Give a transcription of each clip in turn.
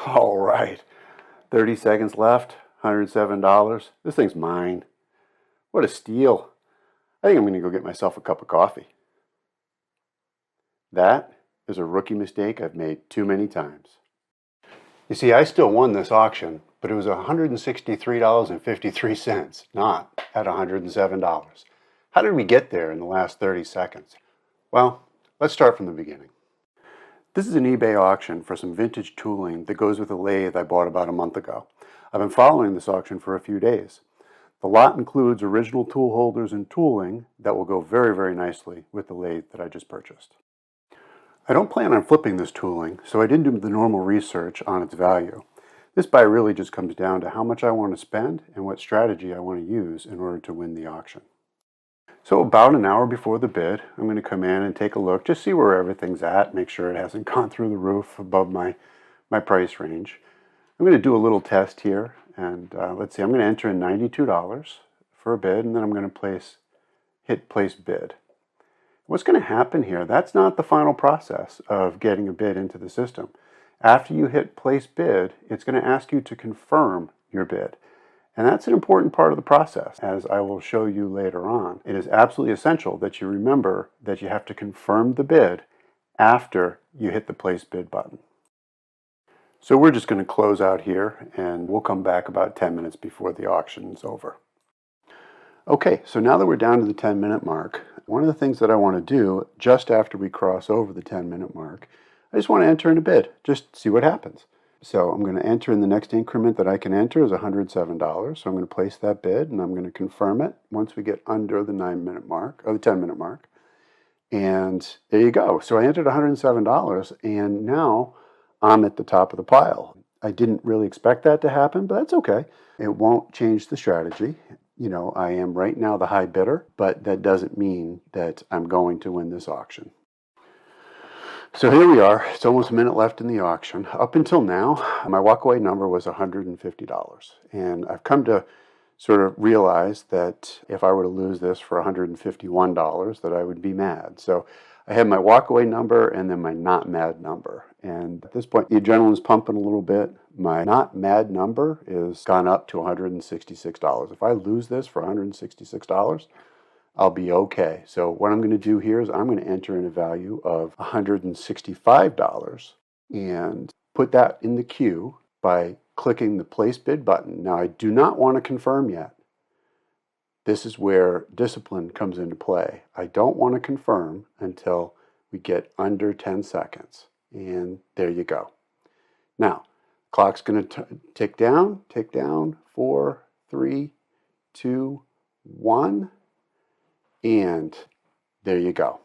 All right, 30 seconds left, $107. This thing's mine. What a steal. I think I'm going to go get myself a cup of coffee. That is a rookie mistake I've made too many times. You see, I still won this auction, but it was $163.53, not at $107. How did we get there in the last 30 seconds? Well, let's start from the beginning. This is an eBay auction for some vintage tooling that goes with a lathe I bought about a month ago. I've been following this auction for a few days. The lot includes original tool holders and tooling that will go very, very nicely with the lathe that I just purchased. I don't plan on flipping this tooling, so I didn't do the normal research on its value. This buy really just comes down to how much I want to spend and what strategy I want to use in order to win the auction. So about an hour before the bid, I'm going to come in and take a look, just see where everything's at, make sure it hasn't gone through the roof above my price range. I'm going to do a little test here, and let's see, I'm going to enter in $92 for a bid, and then I'm going to hit place bid. What's going to happen here, that's not the final process of getting a bid into the system. After you hit place bid, it's going to ask you to confirm your bid. And that's an important part of the process, as I will show you later on. It is absolutely essential that you remember that you have to confirm the bid after you hit the place bid button. So we're just going to close out here, and we'll come back about 10 minutes before the auction is over. Okay, so now that we're down to the 10-minute mark, one of the things that I want to do just after we cross over the 10-minute mark, I just want to enter in a bid, just see what happens. So I'm going to enter in the next increment that I can enter is $107. So I'm going to place that bid, and I'm going to confirm it once we get under the 9-minute mark, or the 10-minute mark. And there you go. So I entered $107, and now I'm at the top of the pile. I didn't really expect that to happen, but that's okay. It won't change the strategy. You know, I am right now the high bidder, but that doesn't mean that I'm going to win this auction. So here we are. It's almost a minute left in the auction. Up until now, my walkaway number was $150. And I've come to sort of realize that if I were to lose this for $151, that I would be mad. So I have my walkaway number and then my not mad number. And at this point, the adrenaline's pumping a little bit. My not mad number is gone up to $166. If I lose this for $166, I'll be okay. So what I'm going to do here is I'm going to enter in a value of $165 and put that in the queue by clicking the place bid button. Now I do not want to confirm yet. This is where discipline comes into play. I don't want to confirm until we get under 10 seconds. And there you go. Now, clock's going to tick down, 4, 3, 2, 1. And there you go.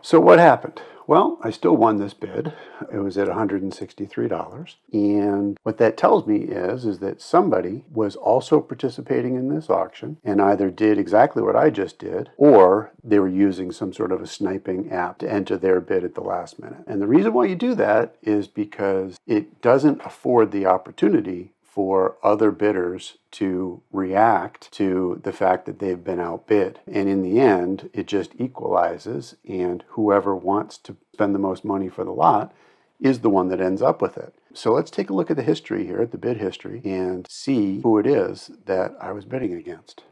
So what happened? Well, I still won this bid. It was at $163. And what that tells me is that somebody was also participating in this auction and either did exactly what I just did, or they were using some sort of a sniping app to enter their bid at the last minute. And the reason why you do that is because it doesn't afford the opportunity for other bidders to react to the fact that they've been outbid. And in the end, it just equalizes, and whoever wants to spend the most money for the lot is the one that ends up with it. So let's take a look at the history here, at the bid history, and see who it is that I was bidding against.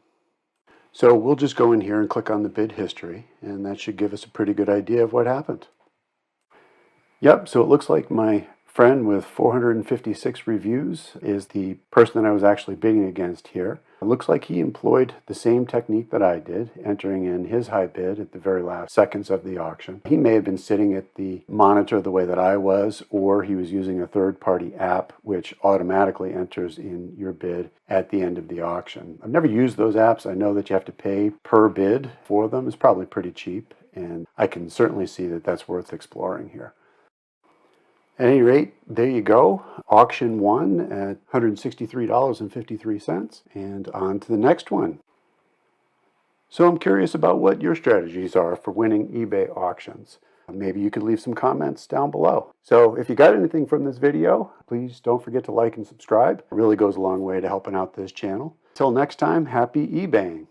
So we'll just go in here and click on the bid history, and that should give us a pretty good idea of what happened. Yep, so it looks like my friend with 456 reviews is the person that I was actually bidding against here. It looks like he employed the same technique that I did, entering in his high bid at the very last seconds of the auction. He may have been sitting at the monitor the way that I was, or he was using a third-party app which automatically enters in your bid at the end of the auction. I've never used those apps. I know that you have to pay per bid for them. It's probably pretty cheap, and I can certainly see that that's worth exploring here. At any rate, there you go. Auction 1 at $163.53, and on to the next one. So I'm curious about what your strategies are for winning eBay auctions. Maybe you could leave some comments down below. So if you got anything from this video, please don't forget to like and subscribe. It really goes a long way to helping out this channel. Till next time, happy eBaying.